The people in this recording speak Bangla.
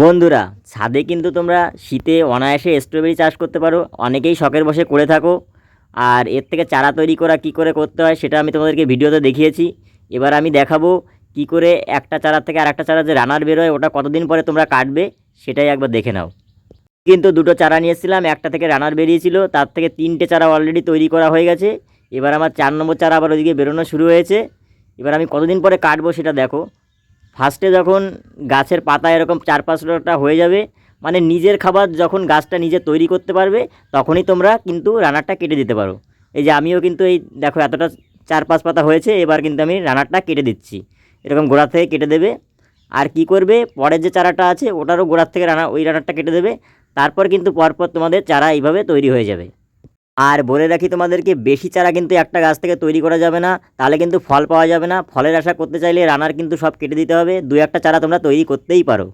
বন্ধুরা, ছাদে কিন্তু তোমরা শীতে অনায়াসে স্ট্রবেরি চাষ করতে পারো। অনেকেই শখের বশে করে থাকো। আর এর থেকে চারা তৈরি করা কী করে করতে হয় সেটা আমি তোমাদেরকে ভিডিওতে দেখিয়েছি। এবার আমি দেখাবো কী করে একটা চারা থেকে আরেকটা চারা যে রানার বেরোয় ওটা কতদিন পরে তোমরা কাটবে সেটাই একবার দেখে নাও। কিন্তু দুটো চারা নিয়েছিলাম, একটা থেকে রানার বেরিয়েছিল, তার থেকে 3টে চারা অলরেডি তৈরি করা হয়ে গেছে। এবার আমার 4 নম্বর চারা আবার ওদিকে বেরোনো শুরু হয়েছে। এবার আমি কতদিন পরে কাটবো সেটা দেখো। ফার্স্টে যখন গাছের পাতা এরকম 4-5টা হয়ে যাবে, মানে নিজের খাবার যখন গাছটা নিজে তৈরি করতে পারবে, তখনই তোমরা কিন্তু রানারটা কেটে দিতে পারো। এই যে আমিও কিন্তু এই দেখো এতটা 4-5 পাতা হয়েছে, এবার কিন্তু আমি রানারটা কেটে দিচ্ছি। এরকম গোড়া থেকে কেটে দেবে। আর কি করবে, পরের যে চারাটা আছে ওটারও গোড়ার থেকে ওই রানারটা কেটে দেবে। তারপর কিন্তু পরপর তোমাদের চারা এইভাবে তৈরি হয়ে যাবে। আর বলে রাখি তোমাদেরকে, বেশি চারা কিন্তু একটা গাছ থেকে তৈরি করা যাবে না, তাহলে কিন্তু ফল পাওয়া যাবে না। ফলের আশা করতে চাইলে রানার কিন্তু সব কেটে দিতে হবে। 2-1টা চারা তোমরা তৈরি করতেই পারো।